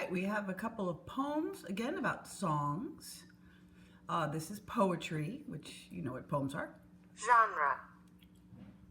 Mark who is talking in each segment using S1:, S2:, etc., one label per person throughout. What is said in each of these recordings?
S1: right, we have a couple of poems, again, about songs. This is poetry, which you know what poems are.
S2: Genre: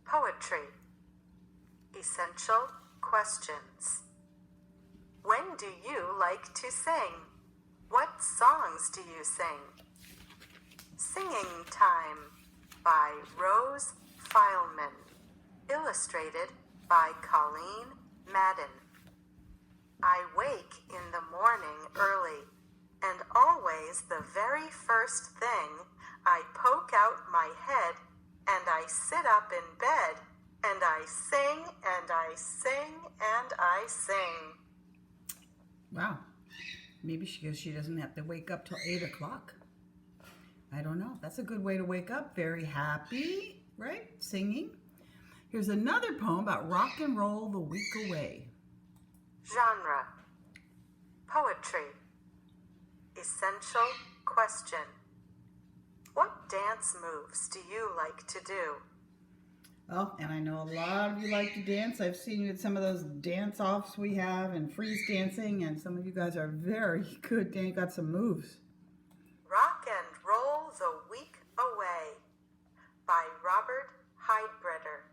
S2: poetry. Essential questions. When do you like to sing? What songs do you sing? Singing Time by Rose Fileman. Illustrated by Colleen Madden. I wake in the morning early, and always the very first thing, I poke out my head, and I sit up in bed, and I sing, and I sing, and I sing.
S1: Wow. Maybe she doesn't have to wake up till 8 o'clock. I don't know. That's a good way to wake up. Very happy, right? Singing. Here's another poem about rock and roll the week away.
S2: Genre: poetry. Essential question. What dance moves do you like to do?
S1: Oh, and I know a lot of you like to dance. I've seen you at some of those dance-offs we have and freeze dancing, and some of you guys are very good. Dan, got some moves.
S2: Rock and Roll the Week Away by Robert Heidbreder.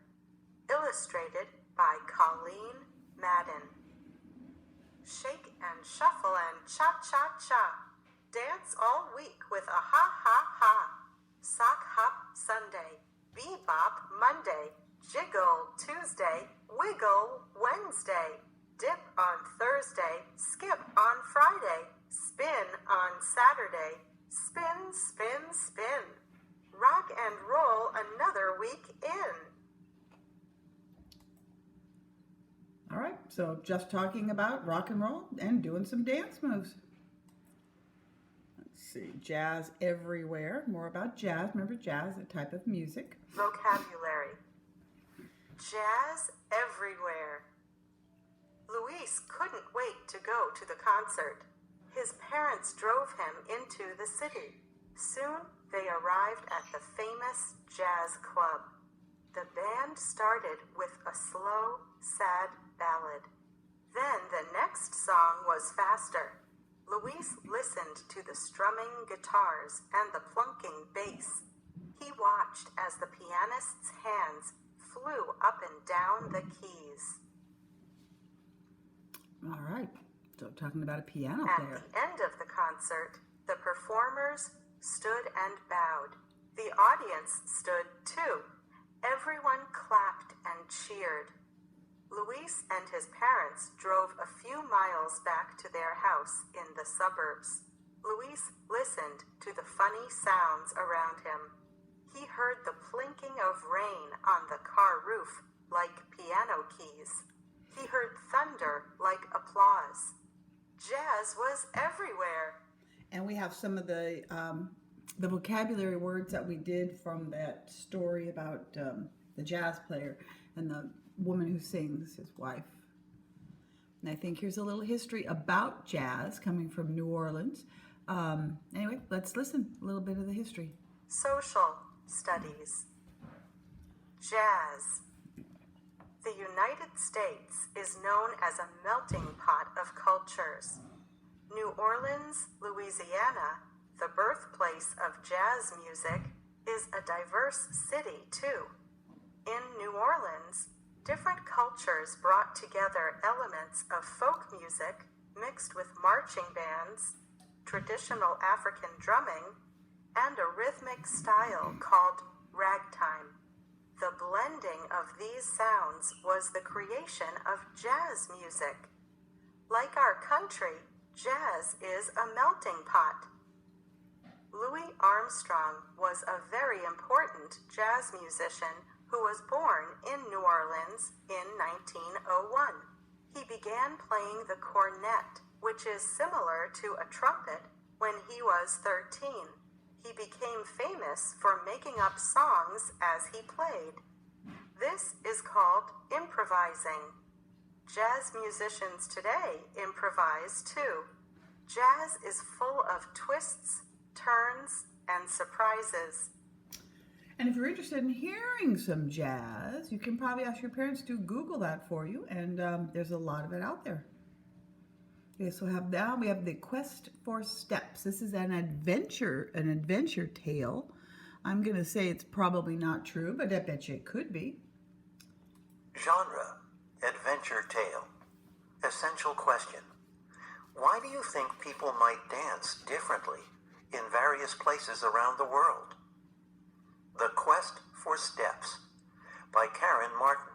S2: Illustrated by Colleen Madden. Shake and shuffle and cha-cha-cha. Dance all week with a ha-ha-ha. Sock hop Sunday. Bebop Monday. Jiggle Tuesday. Wiggle Wednesday. Dip on Thursday. Skip on Friday. Spin on Saturday. Spin, spin, spin. Rock and roll another week in.
S1: All right, so just talking about rock and roll and doing some dance moves. Let's see, jazz everywhere. More about jazz. Remember, jazz, a type of music.
S2: Vocabulary. Jazz everywhere. Luis couldn't wait to go to the concert. His parents drove him into the city. Soon they arrived at the famous jazz club. The band started with a slow, sad ballad. Then the next song was faster. Luis listened to the strumming guitars and the plunking bass. He watched as the pianist's hands flew up and down the keys.
S1: All right, so talking about a piano
S2: At
S1: player.
S2: the end of the concert, the performers stood and bowed. The audience stood too. Everyone clapped and cheered. Luis and his parents drove a few miles back to their house in the suburbs. Luis listened to the funny sounds around him. He heard the plinking of rain on the car roof like piano keys. He heard thunder like applause. Jazz was everywhere.
S1: And we have some of the vocabulary words that we did from that story about the jazz player and the woman who sings, his wife. And I think here's a little history about jazz coming from New Orleans. Anyway, let's listen a little bit of the history.
S2: Social studies. Jazz. The United States is known as a melting pot of cultures. New Orleans, Louisiana, the birthplace of jazz music, is a diverse city too. In New Orleans, different cultures brought together elements of folk music mixed with marching bands, traditional African drumming, and a rhythmic style called ragtime. The blending of these sounds was the creation of jazz music. Like our country, jazz is a melting pot. Louis Armstrong was a very important jazz musician who was born in New Orleans in 1901. He began playing the cornet, which is similar to a trumpet, when he was 13. He became famous for making up songs as he played. This is called improvising. Jazz musicians today improvise too. Jazz is full of twists, turns, and surprises.
S1: And if you're interested in hearing some jazz, you can probably ask your parents to Google that for you, and there's a lot of it out there. Okay, so we have the Quest for Steps. This is an adventure tale. I'm gonna say it's probably not true, but I bet you it could be.
S3: Genre, adventure tale. Essential question. Why do you think people might dance differently in various places around the world? The Quest for Steps by Karen Martin.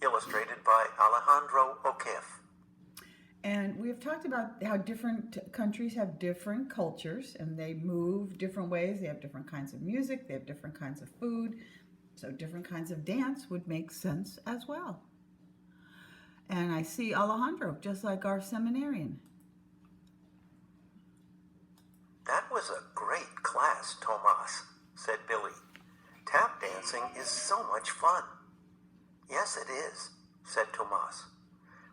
S3: Illustrated by Alejandro O'Keefe.
S1: And we have talked about how different countries have different cultures and they move different ways. They have different kinds of music, they have different kinds of food. So different kinds of dance would make sense as well. And I see Alejandro, just like our seminarian.
S3: That was a great class, Tomas, said Billy. Tap dancing is so much fun. Yes, it is, said Tomas.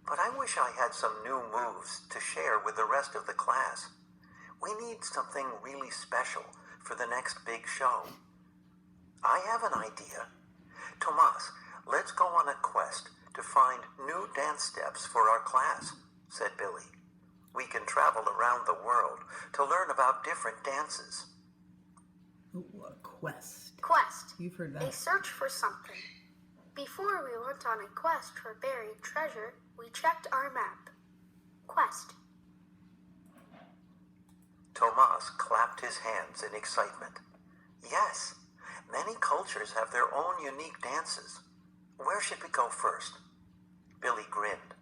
S3: But I wish I had some new moves to share with the rest of the class. We need something really special for the next big show. I have an idea. Tomas, let's go on a quest to find new dance steps for our class, said Billy. We can travel around the world to learn about different dances.
S1: Ooh, a quest.
S4: Quest.
S1: You've heard
S4: A
S1: that.
S4: search for something. Before we went on a quest for buried treasure, we checked our map. Quest.
S3: Tomas clapped his hands in excitement. Yes, many cultures have their own unique dances. Where should we go first? Billy grinned.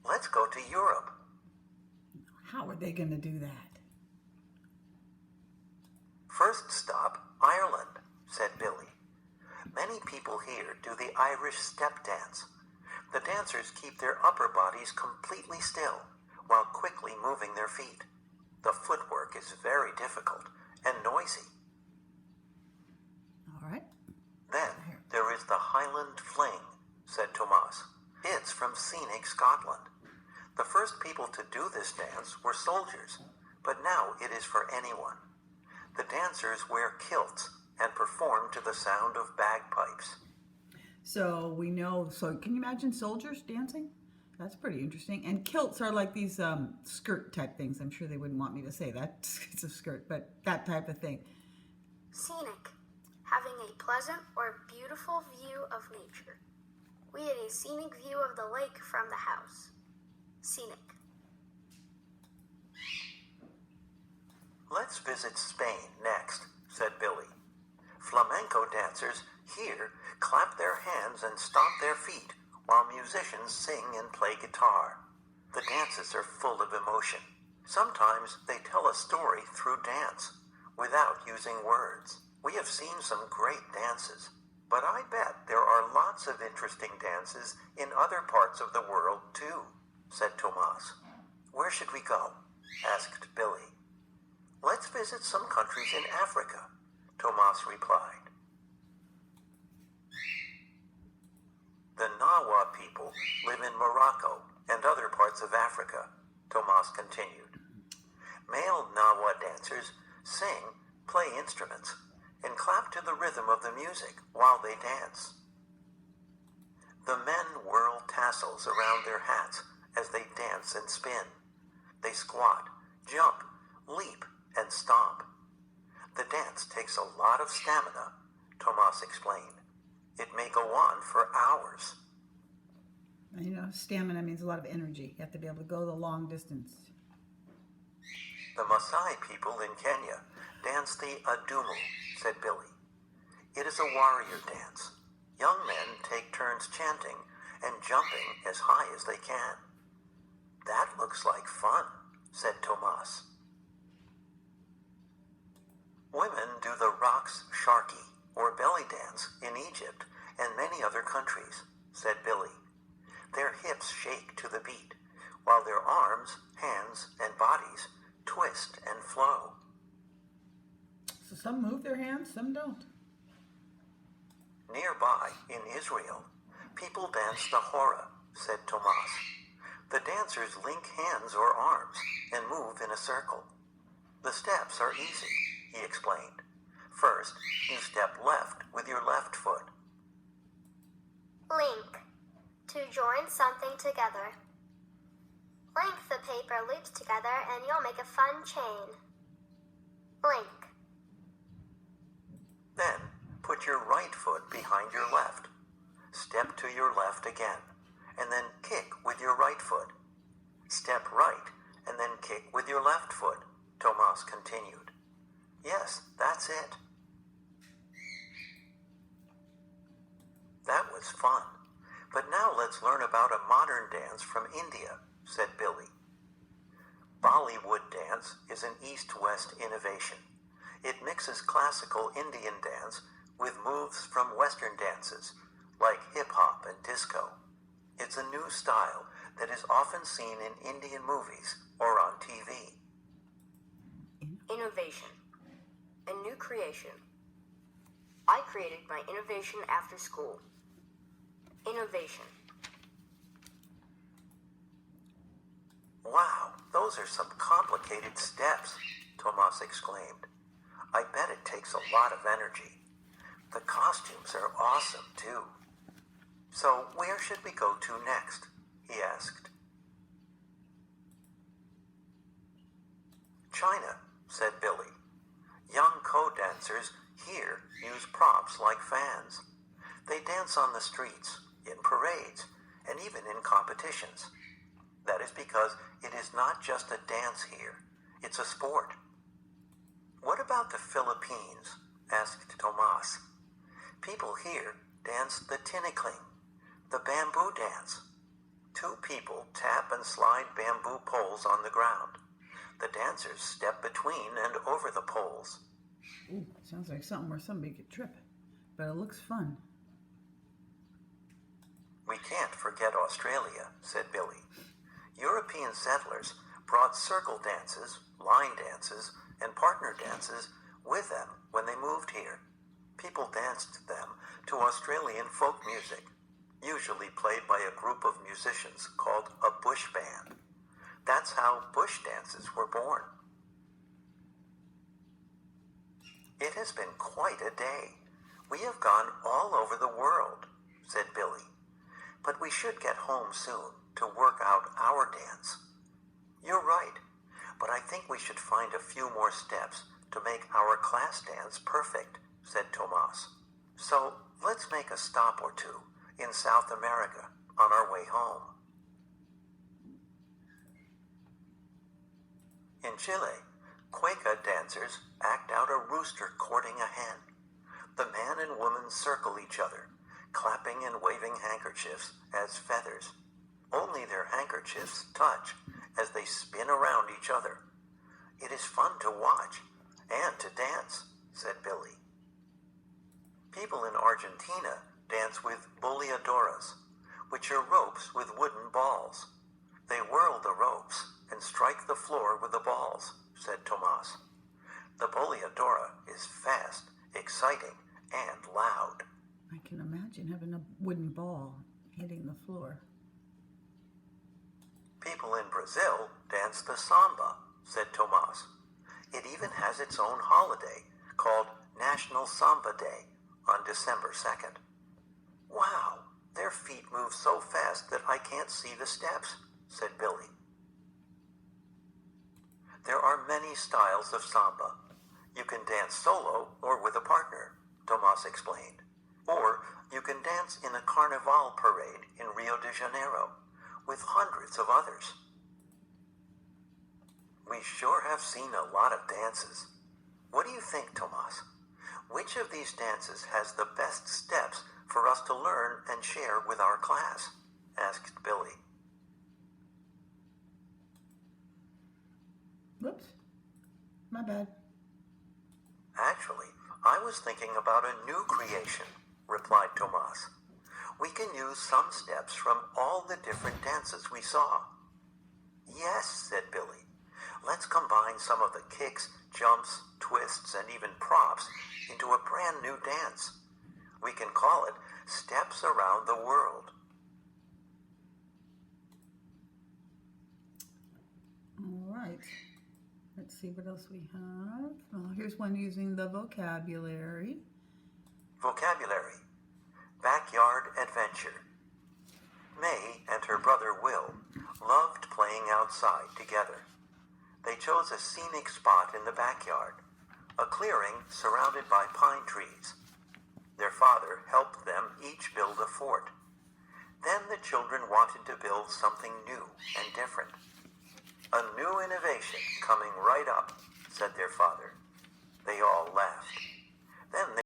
S3: Let's go to Europe.
S1: How are they going to do that?
S3: First stop, Ireland, said Billy. Many people here do the Irish step dance. The dancers keep their upper bodies completely still while quickly moving their feet. The footwork is very difficult and noisy.
S1: All right.
S3: Then there is the Highland Fling, said Tomas. It's from scenic Scotland. The first people to do this dance were soldiers, but now it is for anyone. The dancers wear kilts and perform to the sound of bagpipes.
S1: So we know, so can you imagine soldiers dancing? That's pretty interesting. And kilts are like these skirt type things. I'm sure they wouldn't want me to say that. It's a skirt, but that type of thing.
S4: Scenic. Having a pleasant or beautiful view of nature. We had a scenic view of the lake from the house. Scenic.
S3: Let's visit Spain next, said Billy. Flamenco dancers here clap their hands and stomp their feet while musicians sing and play guitar. The dances are full of emotion. Sometimes they tell a story through dance, without using words. We have seen some great dances, but I bet there are lots of interesting dances in other parts of the world too, said Tomas. Where should we go? Asked Billy. Let's visit some countries in Africa, Tomas replied. The Nawa people live in Morocco and other parts of Africa, Tomas continued. Male Nawa dancers sing, play instruments, and clap to the rhythm of the music while they dance. The men whirl tassels around their hats as they dance and spin. They squat, jump, leap, and stomp. The dance takes a lot of stamina, Tomas explained. It may go on for hours.
S1: You know, stamina means a lot of energy. You have to be able to go the long distance.
S3: The Maasai people in Kenya dance the Adumu, said Billy. It is a warrior dance. Young men take turns chanting and jumping as high as they can. That looks like fun, said Tomas. Women do the Raqs Sharki, or belly dance, in Egypt and many other countries, said Billy. Their hips shake to the beat, while their arms, hands, and bodies twist and flow.
S1: So some move their hands, some don't.
S3: Nearby, in Israel, people dance the Hora, said Tomas. The dancers link hands or arms and move in a circle. The steps are easy, he explained. First, you step left with your left foot.
S5: Link. To join something together. Link the
S4: tape or loops together and you'll make a fun chain. Link.
S3: Then, put your right foot behind your left. Step to your left again, and then kick with your right foot. Step right, and then kick with your left foot, Tomas continued. Yes, that's it. That was fun. But now let's learn about a modern dance from India, said Billy. Bollywood dance is an East-West innovation. It mixes classical Indian dance with moves from Western dances, like hip-hop and disco. It's a new style that is often seen in Indian movies or on TV.
S5: Innovation. A new creation. I created my innovation after school. Innovation.
S3: Wow, those are some complicated steps, Tomas exclaimed. I bet it takes a lot of energy. The costumes are awesome, too. So where should we go to next? He asked. China, said Billy. Young co-dancers here use props like fans. They dance on the streets, in parades, and even in competitions. That is because it is not just a dance here, it's a sport. What about the Philippines? Asked Tomas. People here dance the tinikling, the bamboo dance. Two people tap and slide bamboo poles on the ground. The dancers step between and over the poles.
S1: Ooh, sounds like something where somebody could trip, but it looks fun.
S3: We can't forget Australia, said Billy. European settlers brought circle dances, line dances, and partner dances with them when they moved here. People danced them to Australian folk music, usually played by a group of musicians called a bush band. That's how bush dances were born. It has been quite a day. We have gone all over the world, said Billy. But we should get home soon to work out our dance. You're right, but I think we should find a few more steps to make our class dance perfect, said Tomas. So let's make a stop or two in South America on our way home. In Chile, Cueca dancers act out a rooster courting a hen. The man and woman circle each other, clapping and waving handkerchiefs as feathers. Only their handkerchiefs touch as they spin around each other. It is fun to watch and to dance, said Billy. People in Argentina dance with boleadoras, which are ropes with wooden balls. They whirl the ropes and strike the floor with the balls, said Tomas. The boleadora is fast, exciting, and loud.
S1: I can imagine having a wooden ball hitting the floor.
S3: People in Brazil dance the samba, said Tomas. It even has its own holiday called National Samba Day on December 2nd. Wow, their feet move so fast that I can't see the steps, said Billy. There are many styles of samba. You can dance solo or with a partner, Tomas explained. Or you can dance in a carnival parade in Rio de Janeiro with hundreds of others. We sure have seen a lot of dances. What do you think, Tomas? Which of these dances has the best steps for us to learn and share with our class? Asked Billy.
S1: Whoops. My bad.
S3: Actually, I was thinking about a new creation, replied Tomas. We can use some steps from all the different dances we saw. Yes, said Billy. Let's combine some of the kicks, jumps, twists, and even props into a brand new dance. We can call it Steps Around the World.
S1: All right. Let's see what else we have. Oh, here's one using the vocabulary.
S3: Vocabulary. Backyard adventure. May and her brother Will loved playing outside. outside together. They chose a scenic spot in the backyard, a clearing surrounded by pine trees. Their father helped them each build a fort. Then the children wanted to build something new and different. "A new innovation coming right up," said their father. They all laughed. Then they